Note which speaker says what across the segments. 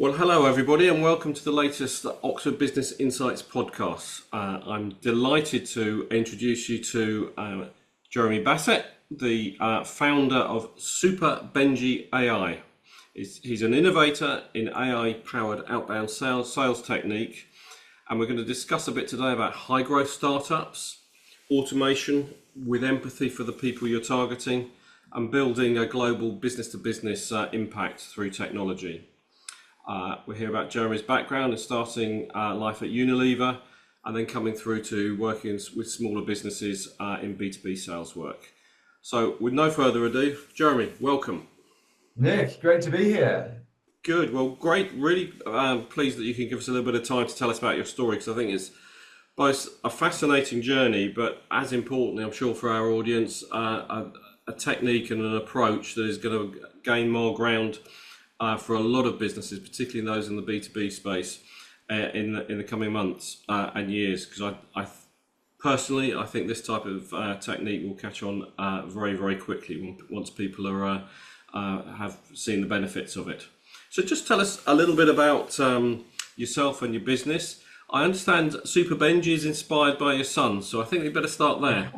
Speaker 1: Well, hello everybody, and welcome to the latest Oxford Business Insights podcast. I'm delighted to introduce you to Jeremy Basset, the founder of Super Benji AI. He's an innovator in AI-powered outbound sales technique, and we're going to discuss a bit today about high-growth startups, automation with empathy for the people you're targeting, and building a global business-to-business impact through technology. We'll hear about Jeremy's background and starting life at Unilever and then coming through to working with smaller businesses in B2B sales work. So with no further ado, Jeremy, welcome.
Speaker 2: Nick, great to be here.
Speaker 1: Good, well, great. Really pleased that you can give us a little bit of time to tell us about your story, because I think it's both a fascinating journey, but as importantly, I'm sure for our audience, a technique and an approach that is going to gain more ground for a lot of businesses, particularly those in the B2B space, in the coming months and years. Because I personally, I think this type of technique will catch on very, very quickly once people are have seen the benefits of it. So just tell us a little bit about yourself and your business. I understand Super Benji is inspired by your son, so I think we better start there.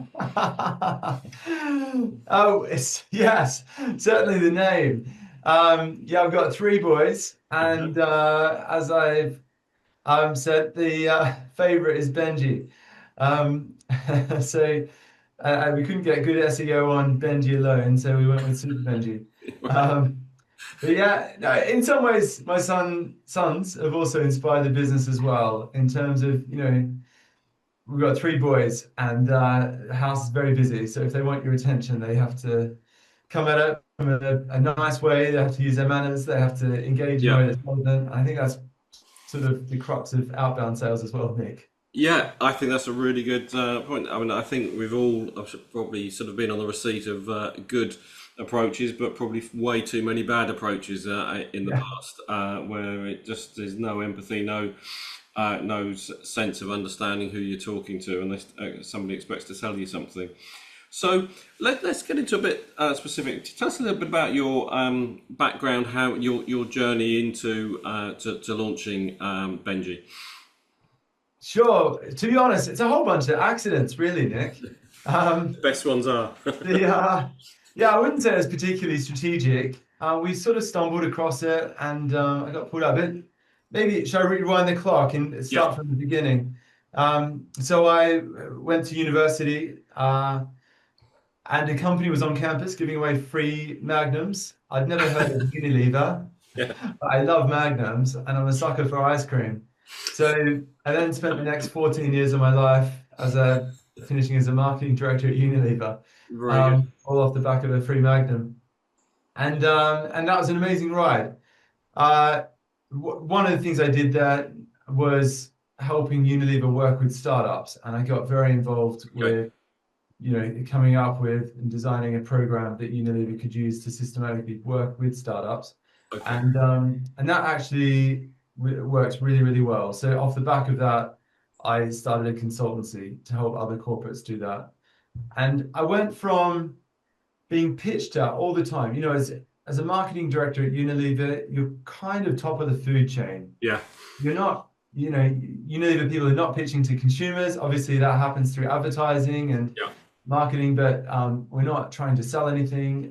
Speaker 2: Oh, yes, certainly the name. Yeah, I've got three boys, and as I've said, the favorite is Benji. So we couldn't get good SEO on Benji alone, so we went with Super Benji. But yeah, no, in some ways, my sons have also inspired the business as well. In terms of, we've got three boys, and the house is very busy. So if they want your attention, they have to come at it from a nice way. They have to use their manners. They have to engage in a way that's relevant. I think that's sort of the crux of outbound sales as well, Nick.
Speaker 1: Yeah, I think that's a really good point. I mean, I think we've all probably sort of been on the receipt of good approaches, but probably way too many bad approaches in the past, where it just there's no empathy, no sense of understanding who you're talking to, unless somebody expects to sell you something. So let's get into a bit specific. Tell us a little bit about your background, how your journey into to launching Benji.
Speaker 2: Sure. To be honest, it's a whole bunch of accidents, really, Nick.
Speaker 1: Best ones are.
Speaker 2: Yeah, I wouldn't say it's particularly strategic. We sort of stumbled across it, and I got pulled up. But maybe should I rewind the clock and start from the beginning? So I went to university, and a company was on campus giving away free magnums. I'd never heard of Unilever,
Speaker 1: Yeah.
Speaker 2: but I love magnums, and I'm a sucker for ice cream. So I then spent the next 14 years of my life finishing as a marketing director at Unilever, all off the back of a free magnum, and that was an amazing ride. One of the things I did there was helping Unilever work with startups, and I got very involved with coming up with and designing a program that Unilever could use to systematically work with startups.
Speaker 1: Okay.
Speaker 2: And that actually works really, really well. So off the back of that, I started a consultancy to help other corporates do that. And I went from being pitched at all the time, as a marketing director at Unilever, you're kind of top of the food chain.
Speaker 1: Yeah.
Speaker 2: You're not, Unilever people are not pitching to consumers. Obviously that happens through advertising and marketing, but we're not trying to sell anything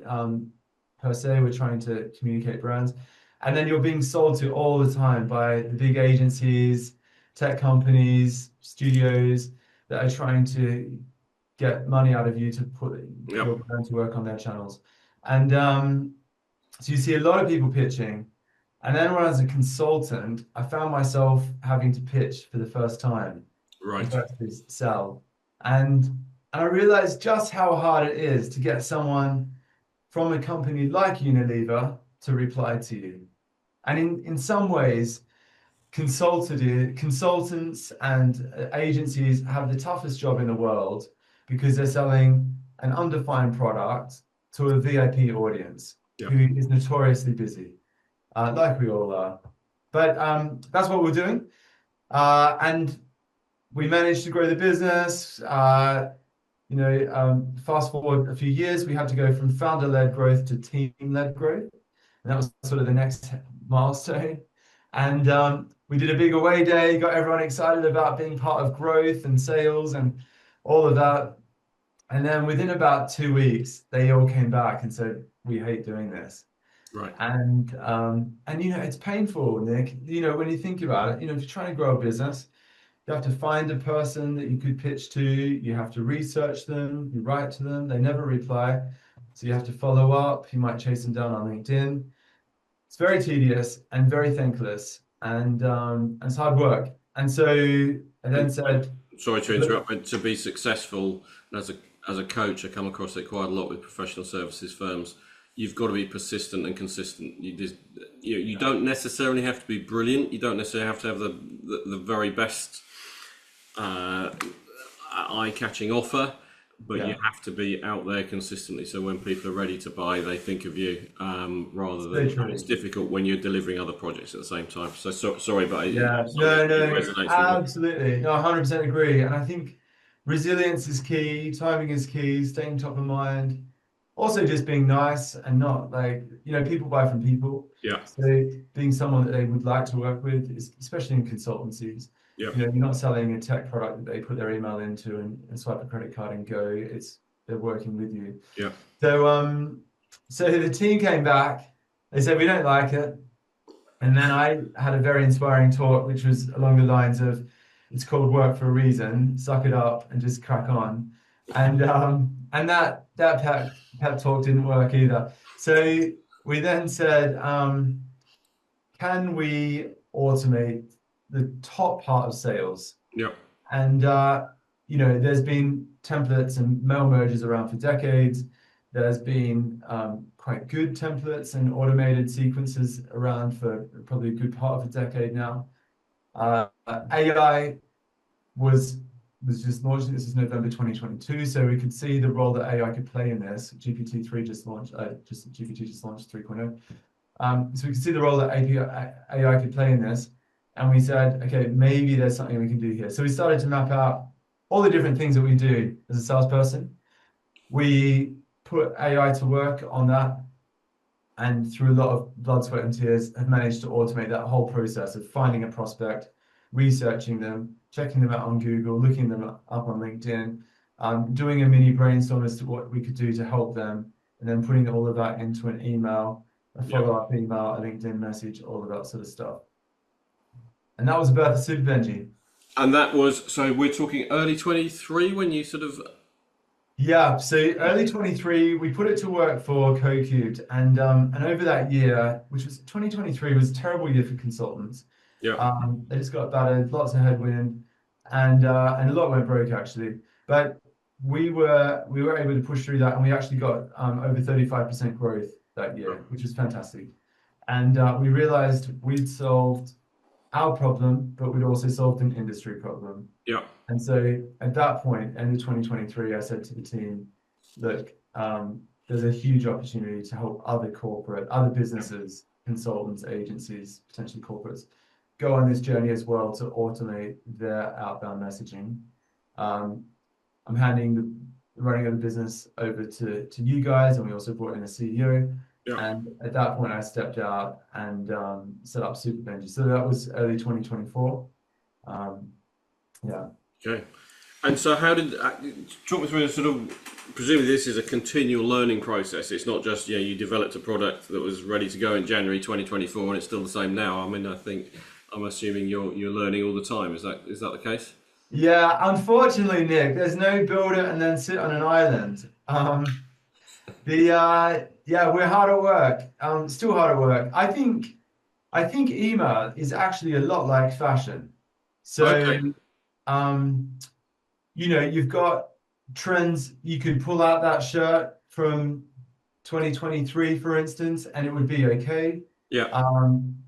Speaker 2: per se. We're trying to communicate brands. And then you're being sold to all the time by the big agencies, tech companies, studios that are trying to get money out of you to put your brand to work on their channels. And so you see a lot of people pitching. And then when I was a consultant, I found myself having to pitch for the first time.
Speaker 1: Right.
Speaker 2: Versus sell. And I realized just how hard it is to get someone from a company like Unilever to reply to you. And in some ways, consultants and agencies have the toughest job in the world because they're selling an undefined product to a VIP audience who is notoriously busy, like we all are. But that's what we're doing. And we managed to grow the business. Fast forward a few years, we had to go from founder-led growth to team-led growth. And that was sort of the next milestone. And we did a big away day, got everyone excited about being part of growth and sales and all of that. And then within about 2 weeks, they all came back and said, we hate doing this.
Speaker 1: Right.
Speaker 2: And it's painful, Nick. When you think about it, if you're trying to grow a business, you have to find a person that you could pitch to. You have to research them. You write to them. They never reply. So you have to follow up. You might chase them down on LinkedIn. It's very tedious and very thankless, and it's hard work. And so I then said,
Speaker 1: Sorry to interrupt, but to be successful as a coach, I come across it quite a lot with professional services firms. You've got to be persistent and consistent. You don't necessarily have to be brilliant. You don't necessarily have to have the very best eye-catching offer, but you have to be out there consistently. So when people are ready to buy, they think of you, rather than it's difficult when you're delivering other projects at the same time. So sorry, but it resonates
Speaker 2: absolutely, no, 100% agree. And I think resilience is key, timing is key, staying top of mind. Also, just being nice and not people buy from people.
Speaker 1: Yeah.
Speaker 2: So being someone that they would like to work with, especially in consultancies.
Speaker 1: Yeah.
Speaker 2: You're not selling a tech product that they put their email into and swipe a credit card and go. They're working with you.
Speaker 1: Yeah.
Speaker 2: So the team came back. They said we don't like it, and then I had a very inspiring talk, which was along the lines of, "It's called work for a reason. Suck it up and just crack on." And that pep talk didn't work either. So we then said, "Can we automate the top part of sales?"
Speaker 1: Yeah.
Speaker 2: And there's been templates and mail merges around for decades. There's been quite good templates and automated sequences around for probably a good part of a decade now. AI was just launched. This is November 2022, so we could see the role that AI could play in this. GPT-3 just launched. GPT just launched 3.0. So we could see the role that AI could play in this. And we said, okay, maybe there's something we can do here. So we started to map out all the different things that we do as a salesperson. We put AI to work on that, and through a lot of blood, sweat, and tears, have managed to automate that whole process of finding a prospect, researching them, checking them out on Google, looking them up on LinkedIn, doing a mini brainstorm as to what we could do to help them, and then putting all of that into an email, a follow-up email, a LinkedIn message, all of that sort of stuff. And that was the birth of Super Benji.
Speaker 1: And that was, so we're talking early 23 when you sort of...
Speaker 2: Yeah, so early 23, we put it to work for CoCubed. And over that year, which was 2023, was a terrible year for consultants.
Speaker 1: Yeah.
Speaker 2: They just got battered, lots of headwind, and a lot went broke actually. But we were able to push through that, and we actually got over 35% growth that year, which was fantastic. And we realized we'd solved our problem, but we'd also solved an industry problem.
Speaker 1: Yeah.
Speaker 2: And so at that point, end of 2023, I said to the team, look, there's a huge opportunity to help other businesses, consultants, agencies, potentially corporates, go on this journey as well to automate their outbound messaging. I'm handing the running of the business over to you guys, and we also brought in a CEO. Yeah. And at that point, I stepped out and set up Super Benji. So that was early 2024. Yeah.
Speaker 1: Okay. And so how did, talk me through sort of, presumably this is a continual learning process. It's not just, you developed a product that was ready to go in January 2024 and it's still the same now. I mean, I'm assuming you're learning all the time. Is that the case?
Speaker 2: Yeah, unfortunately, Nick, there's no build it and then sit on an island. We're hard at work. Still hard at work. I think email is actually a lot like fashion. So, okay. You've got trends. You could pull out that shirt from 2023, for instance, and it would be okay.
Speaker 1: Yeah.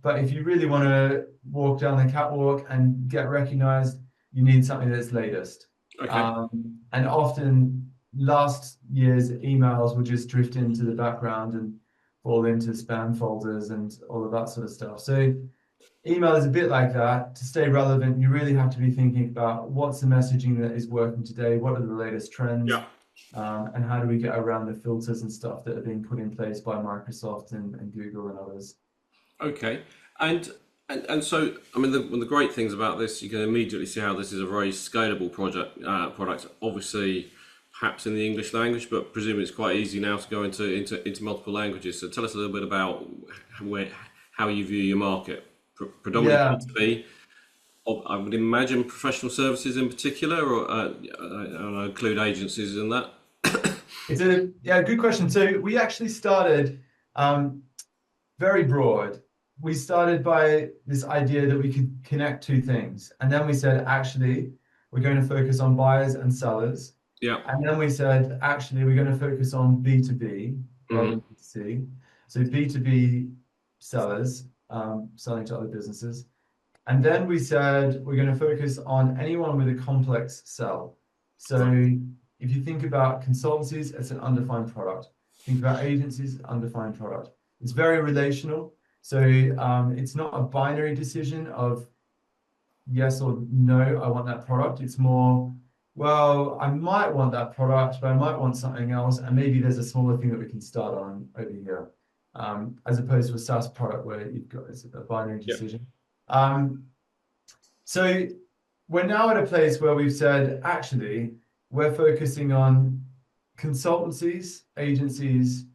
Speaker 2: But if you really want to walk down the catwalk and get recognized, you need something that's latest. Okay. And often last year's emails will just drift into the background and fall into spam folders and all of that sort of stuff. So email is a bit like that. To stay relevant, you really have to be thinking about what's the messaging that is working today, what are the latest trends, yeah. And how do we get around the filters and stuff that are being put in place by Microsoft and Google and others.
Speaker 1: Okay. And And so, I mean, one of the great things about this, you can immediately see how this is a very scalable product. Obviously, perhaps in the English language, but presumably it's quite easy now to go into multiple languages. So tell us a little bit about how you view your market, predominantly
Speaker 2: Yeah,
Speaker 1: B2B. I would imagine professional services in particular, or I'll include agencies in that.
Speaker 2: it's a good question. So we actually started um, very broad. We started by this idea that we could connect two things. And then we said, actually, we're going to focus on buyers and sellers.
Speaker 1: Yeah.
Speaker 2: And then we said, actually, we're going to focus on B2B rather
Speaker 1: Hmm.
Speaker 2: than B2C. So B2B sellers selling to other businesses. And then we said, we're going to focus on anyone with a complex sell. So if you think about consultancies, it's an undefined product. Think about agencies, undefined product. It's very relational. So it's not a binary decision of yes or no, I want that product. It's more, well, I might want that product, but I might want something else. And maybe there's a smaller thing that we can start on over here, as opposed to a SaaS product where you've got it's a binary
Speaker 1: Yeah.
Speaker 2: decision. So we're now at a place where we've said, actually, we're focusing on consultancies, agencies,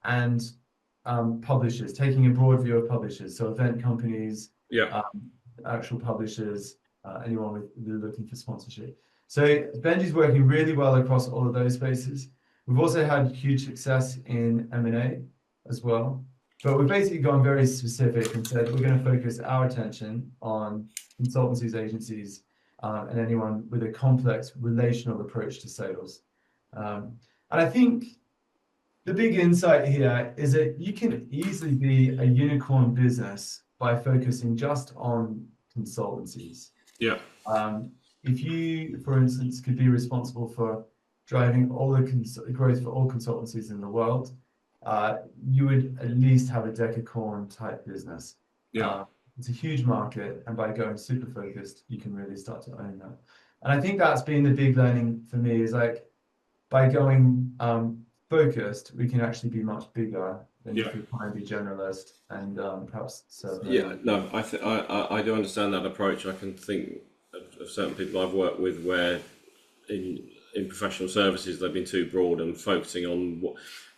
Speaker 2: and publishers, taking a broad view of publishers. So event companies,
Speaker 1: Yeah.
Speaker 2: actual publishers, anyone with looking for sponsorship. So Benji's working really well across all of those spaces. We've also had huge success in M&A as well. But we've basically gone very specific and said we're going to focus our attention on consultancies, agencies, and anyone with a complex relational approach to sales. And I think the big insight here is that you can easily be a unicorn business by focusing just on consultancies.
Speaker 1: Yeah.
Speaker 2: If you, for instance, could be responsible for driving all the growth for all consultancies in the world, you would at least have a decacorn type business.
Speaker 1: Yeah.
Speaker 2: It's a huge market, and by going super focused, you can really start to own that. And I think that's been the big learning for me is like by going focused, we can actually be much bigger than if we try and be generalist and perhaps serve.
Speaker 1: Yeah, no, I do understand that approach. I can think of certain people I've worked with where in professional services they've been too broad and focusing on what,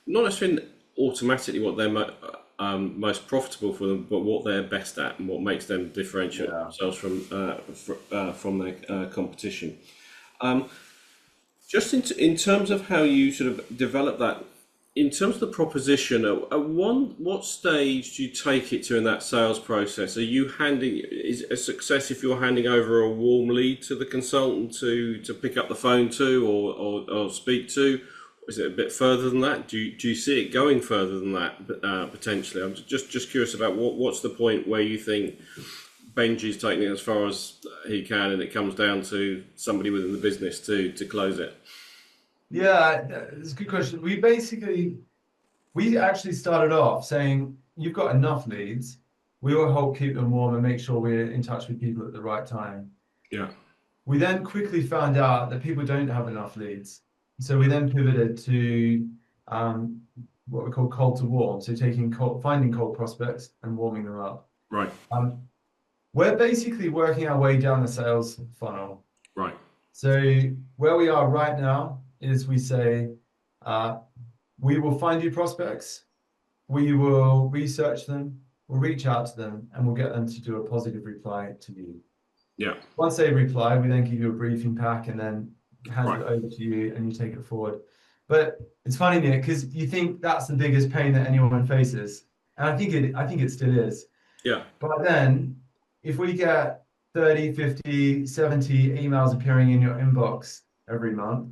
Speaker 1: not necessarily automatically what they're most profitable for them, but what they're best at and what makes them differentiate themselves from their competition. Just in terms of how you sort of develop that, in terms of the proposition, what stage do you take it to in that sales process? Are you is a success if you're handing over a warm lead to the consultant to pick up the phone to or speak to? Is it a bit further than that? Do you see it going further than that potentially? I'm just curious about what's the point where you think Benji's taking it as far as he can and it comes down to somebody within the business to close it?
Speaker 2: Yeah, it's a good question. We actually started off saying, you've got enough leads. We will help keep them warm and make sure we're in touch with people at the right time.
Speaker 1: Yeah.
Speaker 2: We then quickly found out that people don't have enough leads. So we then pivoted to what we call cold to warm. So finding cold prospects and warming them up.
Speaker 1: Right.
Speaker 2: We're basically working our way down the sales funnel.
Speaker 1: Right.
Speaker 2: So where we are right now is we say, we will find you prospects, we will research them, we'll reach out to them, and we'll get them to do a positive reply to you.
Speaker 1: Yeah.
Speaker 2: Once they reply, we then give you a briefing pack and then hand it over to you and you take it forward. But it's funny, Nick, because you think that's the biggest pain that anyone faces. And I think it still is.
Speaker 1: Yeah.
Speaker 2: But then if we get 30, 50, 70 emails appearing in your inbox every month,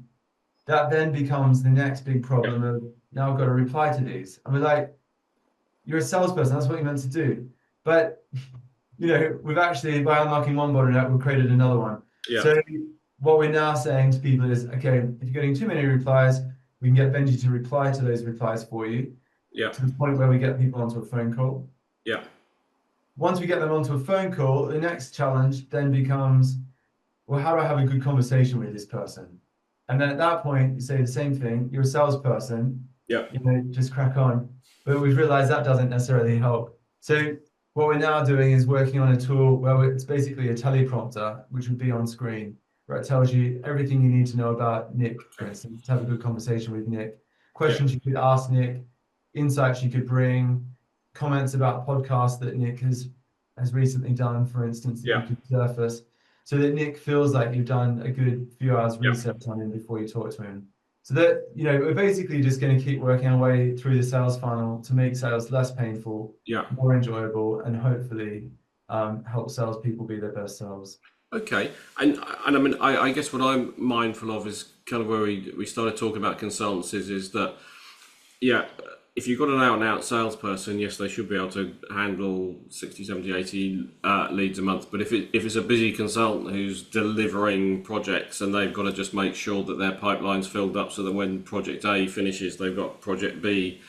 Speaker 2: that then becomes the next big problem of now I've got to reply to these. And we're like, you're a salesperson, that's what you're meant to do. But, we've actually, by unlocking one bottleneck, we've created another one.
Speaker 1: Yeah.
Speaker 2: So what we're now saying to people is, okay, if you're getting too many replies, we can get Benji to reply to those replies for you.
Speaker 1: Yeah.
Speaker 2: To the point where we get people onto a phone call.
Speaker 1: Yeah.
Speaker 2: Once we get them onto a phone call, the next challenge then becomes, well, how do I have a good conversation with this person? And then at that point, you say the same thing. You're a salesperson.
Speaker 1: Yeah.
Speaker 2: Just crack on. But we've realized that doesn't necessarily help. So what we're now doing is working on a tool where it's basically a teleprompter, which would be on screen, where it tells you everything you need to know about Nick, for instance, to have a good conversation with Nick, questions you could ask Nick, insights you could bring, comments about podcasts that Nick has recently done, for instance, that you could surface, so that Nick feels like you've done a good few hours research on him before you talk to him. So that, we're basically just going to keep working our way through the sales funnel to make sales less painful, more enjoyable, and hopefully help salespeople be their best selves.
Speaker 1: Okay, and I mean, I guess what I'm mindful of is kind of where we started talking about consultancies is that, if you've got an out-and-out salesperson, yes, they should be able to handle 60, 70, 80 leads a month. But if it's a busy consultant who's delivering projects and they've got to just make sure that their pipeline's filled up so that when project A finishes, they've got project B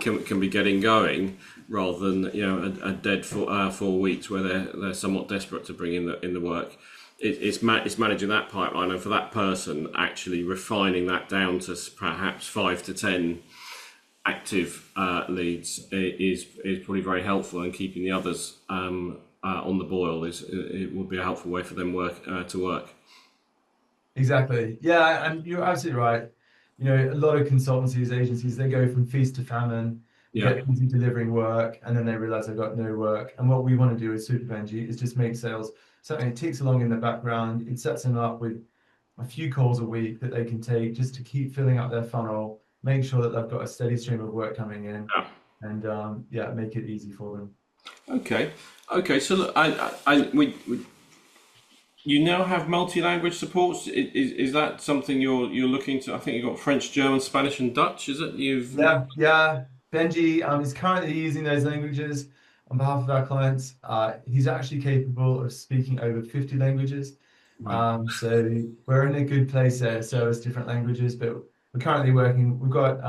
Speaker 1: can be getting going, rather than a dead 4 weeks where they're somewhat desperate to bring in the work. It's managing that pipeline, and for that person actually refining that down to perhaps 5 to 10 active leads is probably very helpful, and keeping the others on the boil it would be a helpful way for them to work.
Speaker 2: Exactly. Yeah, and you're absolutely right. A lot of consultancies, agencies, they go from feast to famine, get busy delivering work, and then they realize they've got no work. And what we want to do with Super Benji is just make sales something that ticks along in the background. It sets them up with a few calls a week that they can take just to keep filling up their funnel, make sure that they've got a steady stream of work coming in, and make it easy for them.
Speaker 1: Okay. So look, you now have multi-language supports. Is that something you're looking to? I think you've got French, German, Spanish, and Dutch. Is it?
Speaker 2: Yeah. Benji is currently using those languages on behalf of our clients. He's actually capable of speaking over 50 languages.
Speaker 1: Right.
Speaker 2: So we're in a good place there to service different languages, but we're currently working. We've got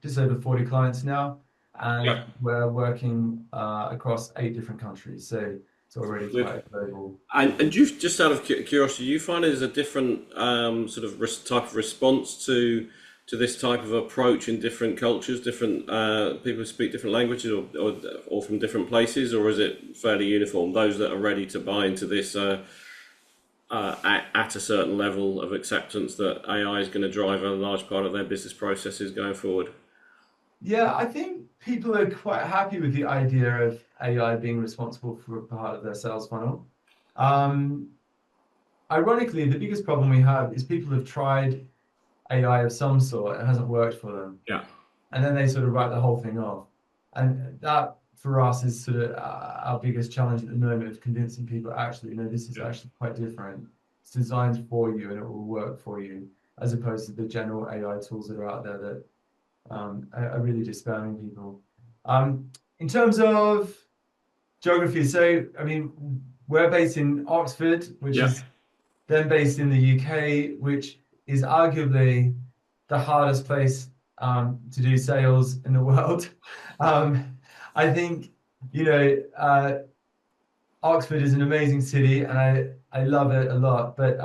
Speaker 2: just over 40 clients now, and we're working across 8 different countries. So it's already quite global.
Speaker 1: And you, just out of curiosity, you find there's a different sort of type of response to this type of approach in different cultures, different people who speak different languages, or from different places, or is it fairly uniform? Those that are ready to buy into this at a certain level of acceptance that AI is going to drive a large part of their business processes going forward?
Speaker 2: Yeah, I think people are quite happy with the idea of AI being responsible for a part of their sales funnel. Ironically, the biggest problem we have is people have tried AI of some sort, it hasn't worked for them. And then they sort of write the whole thing off. And that, for us, is sort of our biggest challenge at the moment, of convincing people, actually, this is actually quite different. It's designed for you and it will work for you, as opposed to the general AI tools that are out there that are really just spamming people. In terms of geography, so, I mean, we're based in Oxford, which is then based in the UK, which is arguably the hardest place to do sales in the world. I think, Oxford is an amazing city and I love it a lot, but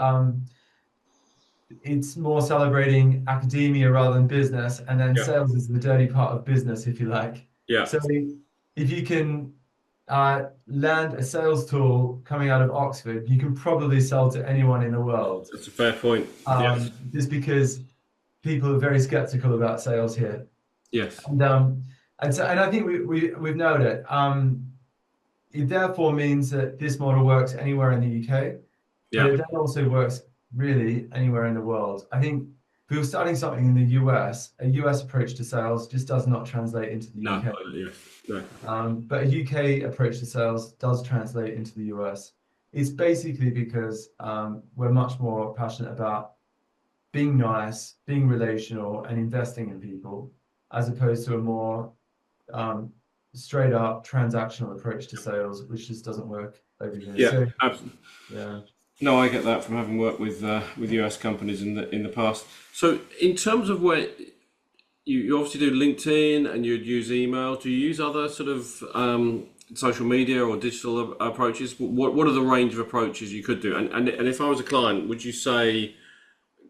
Speaker 2: it's more celebrating academia rather than business, and then sales is the dirty part of business, if you like. So if you can land a sales tool coming out of Oxford, you can probably sell to anyone in the world.
Speaker 1: That's a fair point.
Speaker 2: Just because people are very skeptical about sales here. And I think we've nailed it. It therefore means that this model works anywhere in the UK, but it then also works really anywhere in the world. I think if we were starting something in the US, a US approach to sales just does not translate into the UK. But a UK approach to sales does translate into the US. It's basically because we're much more passionate about being nice, being relational, and investing in people, as opposed to a more straight up transactional approach to sales, which just doesn't work over here.
Speaker 1: Absolutely.
Speaker 2: Yeah.
Speaker 1: No, I get that from having worked with US companies in the past. So, in terms of where you obviously do LinkedIn and you'd use email, do you use other sort of social media or digital approaches? What are the range of approaches you could do? And if I was a client, would you say,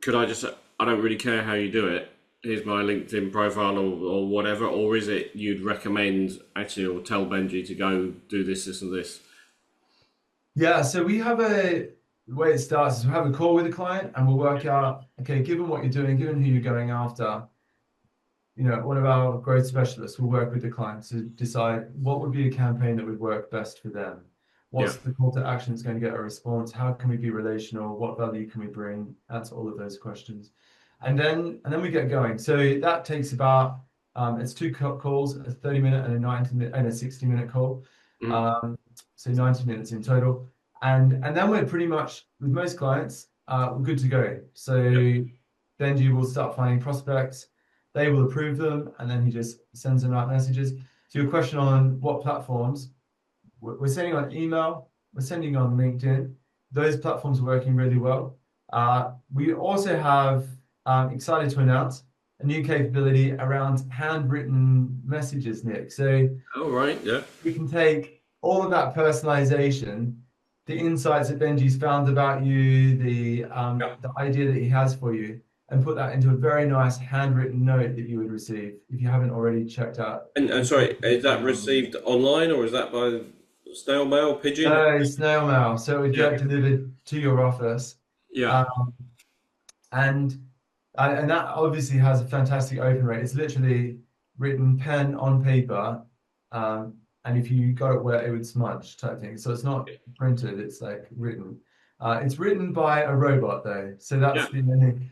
Speaker 1: I don't really care how you do it. here's my LinkedIn profile or whatever, or is it you'd recommend actually or tell Benji to go do this and this?
Speaker 2: Yeah, so the way it starts is we have a call with the client and we'll work out, okay, given what you're doing, given who you're going after, one of our growth specialists will work with the client to decide what would be a campaign that would work best for them. What's the call to action that's going to get a response? How can we be relational? What value can we bring? Answer all of those questions. And then we get going. So that takes about, it's two calls, a 30-minute and a 90-minute and a 60-minute call. So 90 minutes in total. And then we're pretty much, with most clients, we're good to go. So Benji will start finding prospects. They will approve them, and then he just sends them out messages. So your question on what platforms, we're sending on email, we're sending on LinkedIn. Those platforms are working really well. We also have, excited to announce, a new capability around handwritten messages, Nick. So we can take all of that personalization, the insights that Benji's found about you, the idea that he has for you, and put that into a very nice handwritten note that you would receive if you haven't already checked out.
Speaker 1: And sorry, is that received online or is that by snail mail, pigeon?
Speaker 2: No, snail mail. So it would get delivered to your office. And that obviously has a fantastic open rate. It's literally written pen on paper. And if you got it wet, it would smudge type thing. So it's not printed, it's like written. It's written by a robot though, so that's the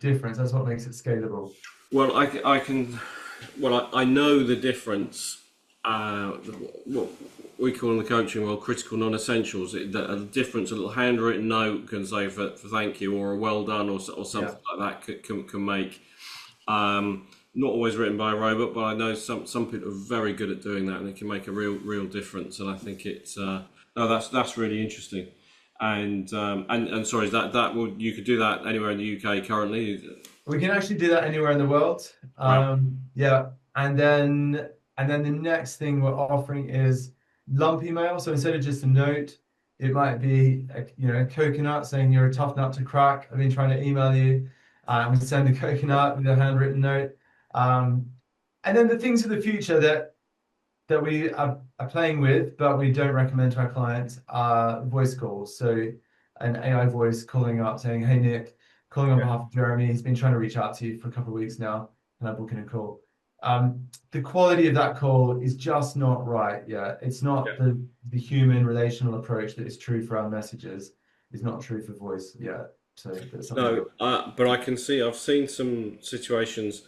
Speaker 2: difference. That's what makes it scalable.
Speaker 1: Well, I know the difference. What we call in the coaching world critical non-essentials. The difference a little handwritten note can say for thank you or a well done or something like that can make. Not always written by a robot, but I know some people are very good at doing that, and it can make a real difference. And I think it's that's really interesting. And sorry, you could do that anywhere in the UK currently?
Speaker 2: We can actually do that anywhere in the world. And then the next thing we're offering is lump email. So instead of just a note, it might be a coconut saying you're a tough nut to crack. I've been trying to email you. We send a coconut with a handwritten note. And then the things for the future that we are playing with, but we don't recommend to our clients, are voice calls. So an AI voice calling up saying, hey, Nick, calling on behalf of Jeremy. He's been trying to reach out to you for a couple of weeks now, and I'm booking a call. The quality of that call is just not right yet. It's not the human relational approach that is true for our messages. It's not true for voice yet. So
Speaker 1: but I can see, I've seen some situations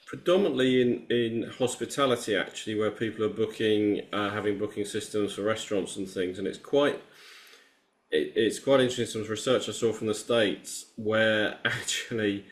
Speaker 1: predominantly in hospitality actually, where people are having booking systems for restaurants and things, and it's quite interesting. Some research I saw from the States where actually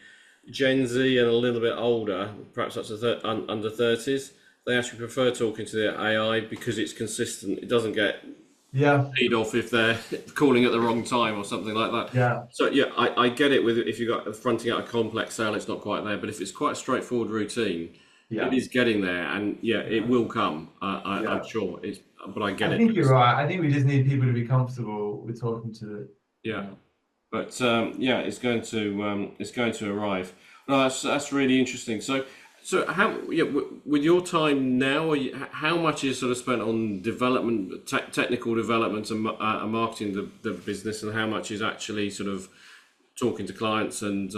Speaker 1: Gen Z and a little bit older, perhaps up to under 30s, they actually prefer talking to their AI because it's consistent. It doesn't get paid off if they're calling at the wrong time or something like that. So I get it with if you've got fronting out a complex sale, it's not quite there, but if it's quite a straightforward routine, it is getting there, and it will come. I'm sure but I get it.
Speaker 2: I think you're right. I think we just need people to be comfortable with talking to it.
Speaker 1: But it's going to arrive. No, that's really interesting. So how with your time now, how much is sort of spent on development, technical development, and marketing the business, and how much is actually sort of talking to clients and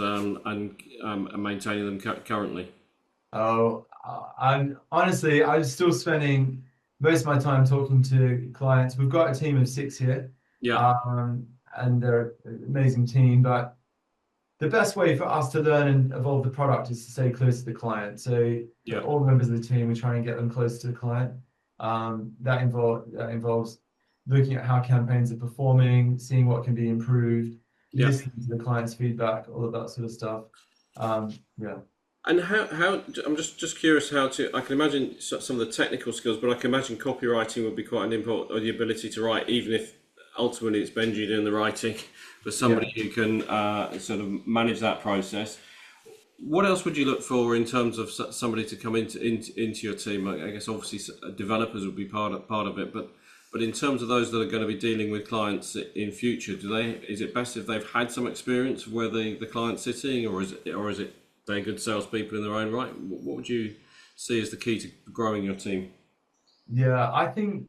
Speaker 1: maintaining them currently?
Speaker 2: I'm still spending most of my time talking to clients. We've got a team of 6 here, and they're an amazing team, but the best way for us to learn and evolve the product is to stay close to the client. So all members of the team, we try and get them close to the client. That involves looking at how campaigns are performing, seeing what can be improved, listening to the client's feedback, all of that sort of stuff.
Speaker 1: And how I'm just curious I can imagine some of the technical skills, but I can imagine copywriting would be quite an important, or the ability to write, even if ultimately it's Benji doing the writing, for somebody who can sort of manage that process. What else would you look for in terms of somebody to come into your team? I guess obviously developers would be part of it, but in terms of those that are going to be dealing with clients in future, is it best if they've had some experience of where the client's sitting, or is it They're good salespeople in their own right. What would you see as the key to growing your team?
Speaker 2: Yeah, I think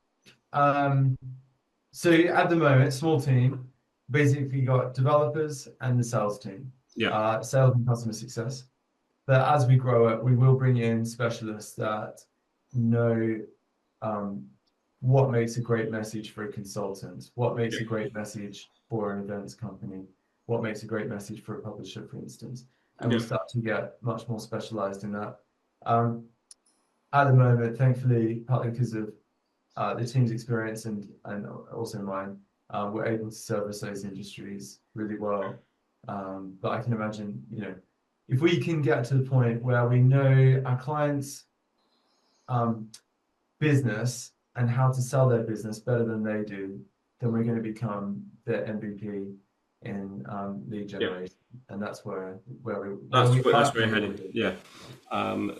Speaker 2: so at the moment, small team, basically got developers and the sales team,
Speaker 1: Yeah,
Speaker 2: sales and customer success. But as we grow it, we will bring in specialists that know um, what makes a great message for a consultant, what makes a great message for an events company, what makes a great message for a publisher, for instance. And
Speaker 1: yeah,
Speaker 2: we'll start to get much more specialized in that. Um, at the moment, thankfully, partly because of the team's experience and also mine, we're able to service those industries really well. But I can imagine, if we can get to the point where we know our clients' business and how to sell their business better than they do, then we're going to become the MVP in lead
Speaker 1: yeah.
Speaker 2: generation, and that's where we
Speaker 1: That's
Speaker 2: are.
Speaker 1: where you're headed. Yeah.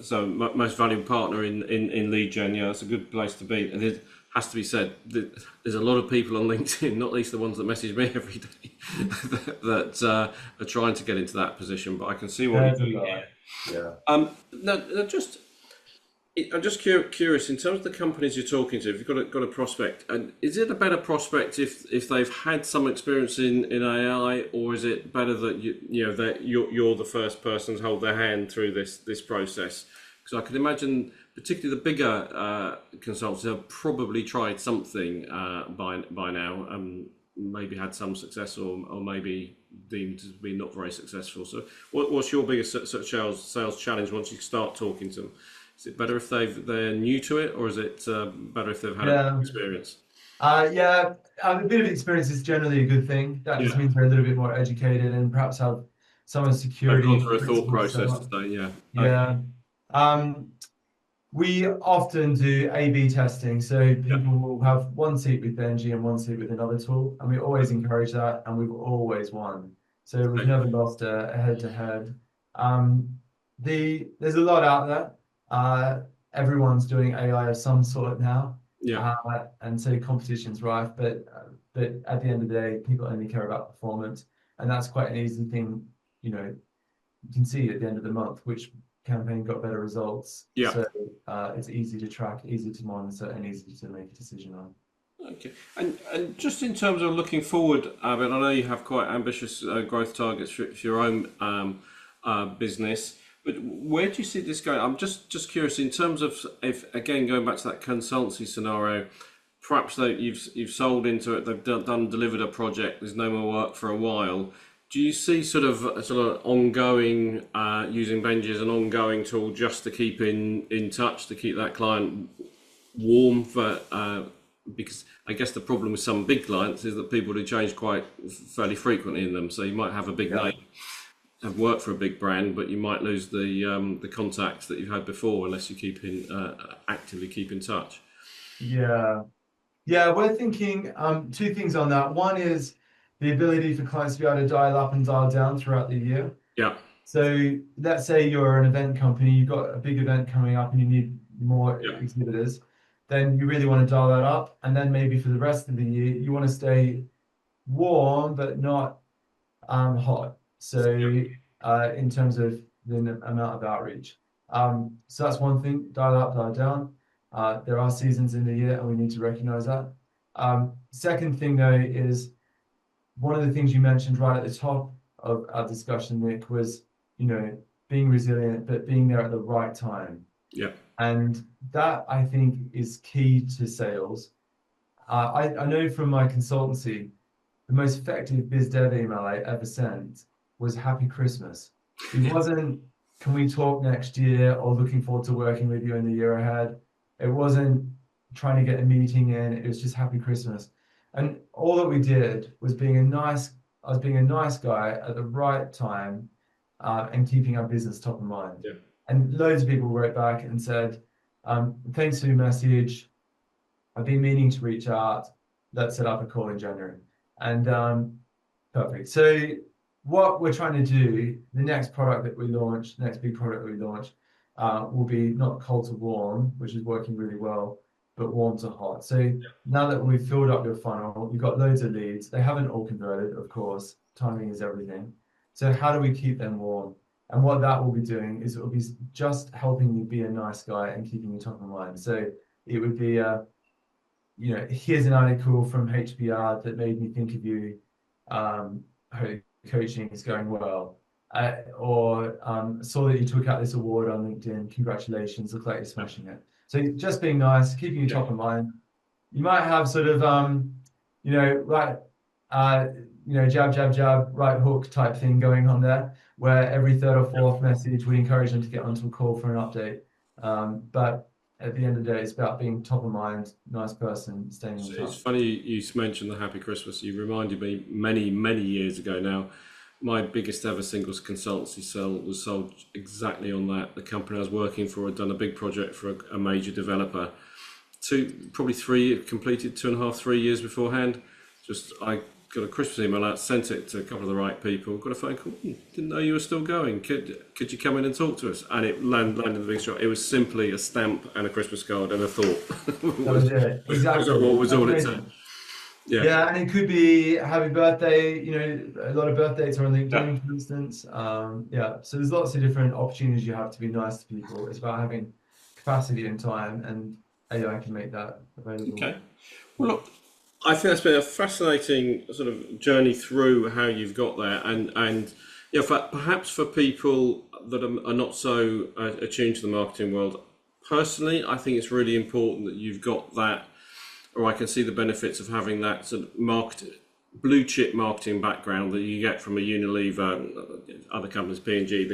Speaker 1: So most valuable partner in lead gen. Yeah, that's a good place to be. And it has to be said that there's a lot of people on LinkedIn, not least the ones that message me every day, that are trying to get into that position. But I can see what you're doing here.
Speaker 2: Yeah.
Speaker 1: Now, I'm just curious in terms of the companies you're talking to. If you've got a prospect, and is it a better prospect if they've had some experience in AI, or is it better that that you're the first person to hold their hand through this process? Because I can imagine, particularly the bigger consultants have probably tried something by now, maybe had some success, or maybe deemed to be not very successful. So, what's your biggest sales challenge once you start talking to them? Is it better if they're new to it, or is it better if they've had a experience?
Speaker 2: Yeah, a bit of experience is generally a good thing. That just means they're a little bit more educated and perhaps have some of the security.
Speaker 1: I've gone through a thought process today, yeah.
Speaker 2: Yeah. We often do A/B testing, so people will have one seat with Benji and one seat with another tool, and we always encourage that, and we've always won. So we've never lost a head-to-head. There's a lot out there. Everyone's doing AI of some sort now, and so competition's rife. But at the end of the day, people only care about performance, and that's quite an easy thing. You can see at the end of the month which campaign got better results. So it's easy to track, easy to monitor, and easy to make a decision on.
Speaker 1: Okay, and just in terms of looking forward, I know you have quite ambitious growth targets for your own business. But where do you see this going? I'm just curious in terms of, if again going back to that consultancy scenario, perhaps you've sold into it, they've delivered a project, there's no more work for a while. Do you see sort of ongoing using Benji as an ongoing tool just to keep in touch, to keep that client warm for? Because I guess the problem with some big clients is that people do change quite fairly frequently in them. So you might have a big name, have worked for a big brand, but you might lose the contacts that you've had before unless you actively keep in touch.
Speaker 2: Yeah, we're thinking two things on that. One is the ability for clients to be able to dial up and dial down throughout the year.
Speaker 1: Yeah.
Speaker 2: So let's say you're an event company, you've got a big event coming up and you need more exhibitors, then you really want to dial that up. And then maybe for the rest of the year, you want to stay warm but not hot. So in terms of the amount of outreach. So that's one thing, dial up, dial down. There are seasons in the year and we need to recognize that. Second thing though is one of the things you mentioned right at the top of our discussion, Nick, was, being resilient, but being there at the right time.
Speaker 1: Yeah.
Speaker 2: And that I think is key to sales. I know from my consultancy, the most effective biz dev email I ever sent was Happy Christmas. It wasn't, can we talk next year, or looking forward to working with you in the year ahead. It wasn't trying to get a meeting in. It was just Happy Christmas. And all that we did was being a nice guy at the right time, and keeping our business top of mind.
Speaker 1: Yeah.
Speaker 2: And loads of people wrote back and said, thanks for your message. I've been meaning to reach out. Let's set up a call in January. And perfect. So what we're trying to do, the next product that we launch, next big product we launch, will be not cold to warm, which is working really well, but warm to hot. So now that we've filled up your funnel, you've got loads of leads. They haven't all converted, of course. Timing is everything. So how do we keep them warm? And what that will be doing is it will be just helping you be a nice guy and keeping you top of mind. So it would be, here's an article from HBR that made me think of you. Coaching is going well. Or saw that you took out this award on LinkedIn. Congratulations, look like you're smashing it. So just being nice, keeping you top of mind. You might have sort of, jab, jab, jab, right hook type thing going on there, where every third or fourth message, we encourage them to get onto a call for an update. But at the end of the day, it's about being top of mind, nice person, staying in touch.
Speaker 1: It's funny you mentioned the Happy Christmas. You reminded me many, many years ago now, my biggest ever singles consultancy sell was sold exactly on that. The company I was working for had done a big project for a major developer. Completed 2.5, 3 years beforehand. I got a Christmas email out, sent it to a couple of the right people, got a phone call, didn't know you were still going, could you come in and talk to us? And it landed in the big shot. It was simply a stamp and a Christmas card and a thought.
Speaker 2: That was it. Exactly.
Speaker 1: What was all it said.
Speaker 2: Yeah, and it could be happy birthday, a lot of birthdays are on LinkedIn, for instance. So there's lots of different opportunities you have to be nice to people. It's about having capacity and time, and AI can make that available.
Speaker 1: Okay. Well, look, I think that's been a fascinating sort of journey through how you've got there, and perhaps for people that are not so attuned to the marketing world, personally, I think it's really important that you've got that, or I can see the benefits of having that sort of blue chip marketing background that you get from a Unilever, other companies, P&G,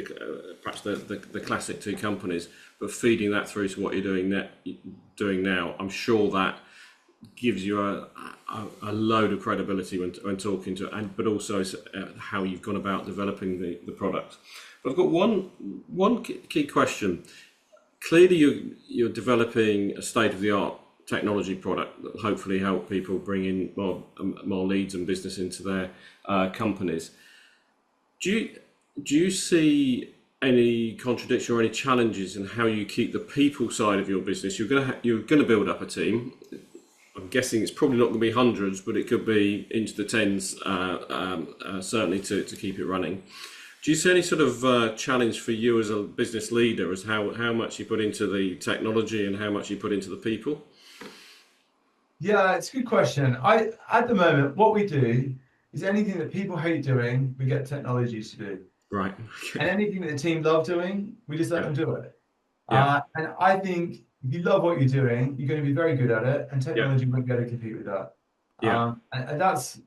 Speaker 1: perhaps the classic two companies, but feeding that through to what you're doing now. I'm sure that gives you a load of credibility when talking to, but also how you've gone about developing the product. But I've got one key question. Clearly, you're developing a state-of-the-art technology product that will hopefully help people bring in more leads and business into their companies. Do you see any contradiction or any challenges in how you keep the people side of your business? You're going to build up a team. I'm guessing it's probably not going to be hundreds, but it could be into the tens, certainly to keep it running. Do you see any sort of challenge for you as a business leader as how much you put into the technology and how much you put into the people?
Speaker 2: Yeah, it's a good question. At the moment, what we do is anything that people hate doing, we get technology to do.
Speaker 1: Right.
Speaker 2: Okay. And anything that the team love doing, we just let them do it.
Speaker 1: Yeah.
Speaker 2: And I think if you love what you're doing, you're going to be very good at it, and technology won't be able to compete with that.
Speaker 1: Yeah.
Speaker 2: And that's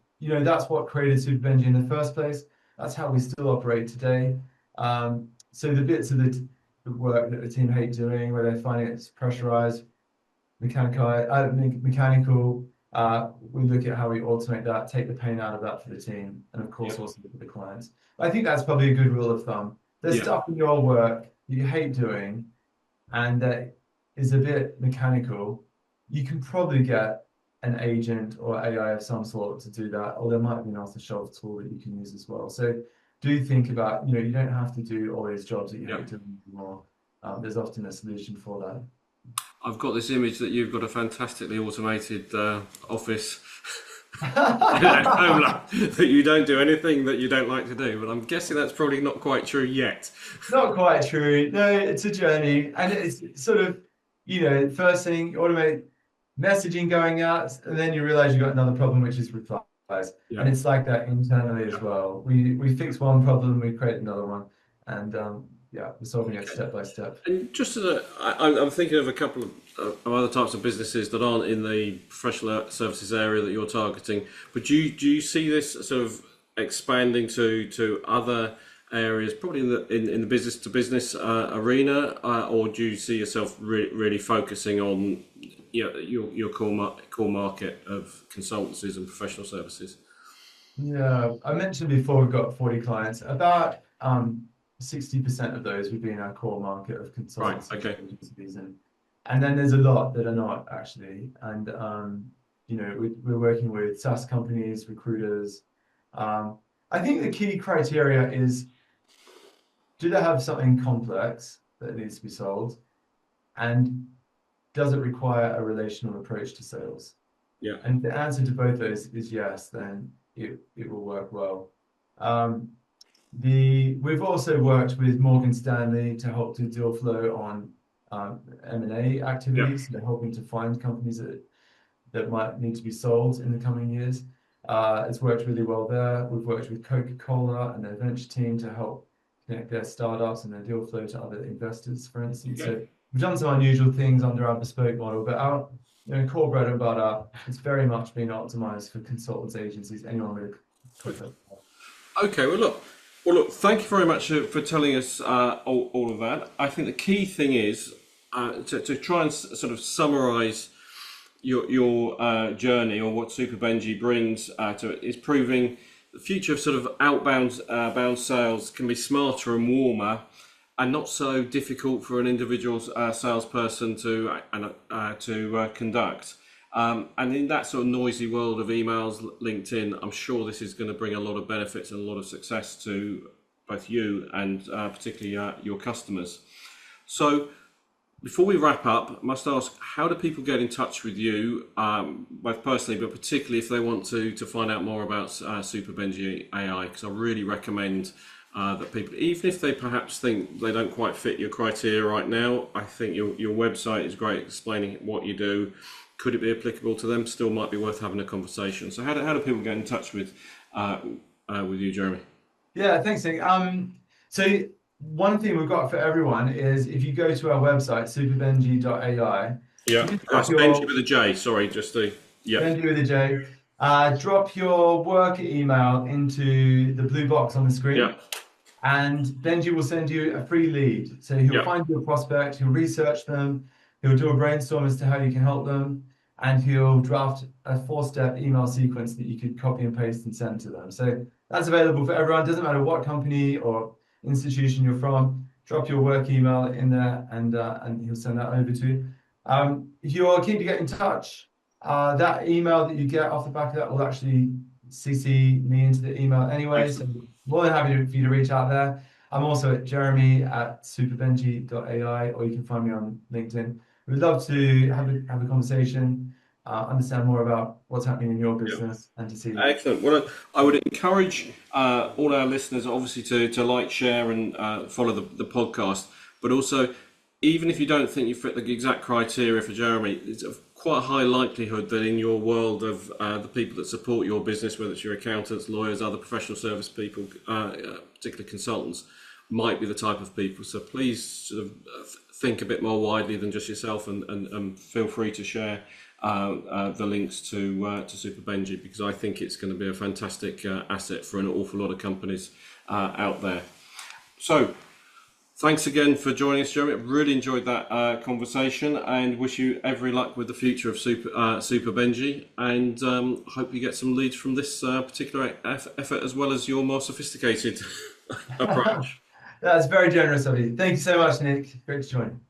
Speaker 2: what created Super Benji in the first place. That's how we still operate today. So the bits of the work that the team hate doing, where they find it's pressurized, mechanical, we look at how we automate that, take the pain out of that for the team, and of course also for the clients. I think that's probably a good rule of thumb. There's stuff in your work that you hate doing and that is a bit mechanical. You can probably get an agent or AI of some sort to do that, or there might be an off-the-shelf tool that you can use as well. So do think about, you don't have to do all these jobs that you hate doing anymore. There's often a solution for that.
Speaker 1: I've got this image that you've got a fantastically automated office at home, that you don't do anything that you don't like to do, but I'm guessing that's probably not quite true yet.
Speaker 2: Not quite true. No, it's a journey, and it's sort of, first thing, automate messaging going out, and then you realize you've got another problem, which is replies. Yeah. And it's like that internally as well. We fix one problem, we create another one, and we're solving it step by step.
Speaker 1: And just I'm thinking of a couple of other types of businesses that aren't in the professional services area that you're targeting, but do you see this sort of expanding to other areas, probably in the business to business arena, or do you see yourself really focusing on your core market of consultancies and professional services?
Speaker 2: Yeah, I mentioned before we've got 40 clients. About 60% of those would be in our core market of consultancy agencies, and then there's a lot that are not actually. And we're working with SaaS companies, recruiters. I think the key criteria is, do they have something complex that needs to be solved, and does it require a relational approach to sales? Yeah. And the answer to both those is yes, then it will work well. We've also worked with Morgan Stanley to help do deal flow on M&A
Speaker 1: Yeah.
Speaker 2: activities. So they're helping to find companies that might need to be sold in the coming years. It's worked really well there. We've worked with Coca-Cola and their venture team to help connect their startups and their deal flow to other investors, for instance.
Speaker 1: Okay.
Speaker 2: So we've done some unusual things under our bespoke model, but our core bread and butter, it's very much been optimized for consultants, agencies, anyone with a contact.
Speaker 1: Okay. Well, look. Thank you very much for telling us all of that. I think the key thing is to try and sort of summarise your journey, or what Super Benji brings to it, is proving the future of sort of outbound bound sales can be smarter and warmer, and not so difficult for an individual salesperson to conduct. And in that sort of noisy world of emails, LinkedIn, I'm sure this is going to bring a lot of benefits and a lot of success to both you and particularly your customers. So before we wrap up, I must ask, how do people get in touch with you, both personally, but particularly if they want to find out more about Super Benji AI? Because I really recommend that people, even if they perhaps think they don't quite fit your criteria right now, I think your website is great, explaining what you do. Could it be applicable to them? Still might be worth having a conversation. So how do people get in touch with you, Jeremy?
Speaker 2: Yeah, thanks, Nick. So one thing we've got for everyone is if you go to our website, superbenji.ai,
Speaker 1: Yeah, that's Benji with a J. Sorry,
Speaker 2: Benji with a J. Drop your work email into the blue box on the screen.
Speaker 1: Yeah.
Speaker 2: And Benji will send you a free lead. So he'll find your prospect, he'll research them, he'll do a brainstorm as to how you can help them, and he'll draft a 4-step email sequence that you could copy and paste and send to them. So that's available for everyone. Doesn't matter what company or institution you're from. Drop your work email in there, and he'll send that over to you. If you're keen to get in touch, that email that you get off the back of that will actually CC me into the email anyway.
Speaker 1: Excellent.
Speaker 2: So more than happy for you to reach out there. I'm also at jeremy@superbenji.ai, or you can find me on LinkedIn. We'd love to have a conversation, understand more about what's happening in your business, and to see.
Speaker 1: Excellent. Well, I would encourage all our listeners, obviously, to like, share, and follow the podcast. But also, even if you don't think you fit the exact criteria for Jeremy, it's of quite a high likelihood that in your world of the people that support your business, whether it's your accountants, lawyers, other professional service people, particularly consultants, might be the type of people. So please sort of think a bit more widely than just yourself, and feel free to share the links to Super Benji, because I think it's going to be a fantastic asset for an awful lot of companies out there. So thanks again for joining us, Jeremy. I really enjoyed that conversation, and wish you every luck with the future of Super Benji, and hope you get some leads from this particular effort, as well as your more sophisticated approach.
Speaker 2: That's very generous of you. Thank you so much, Nick. Great to join.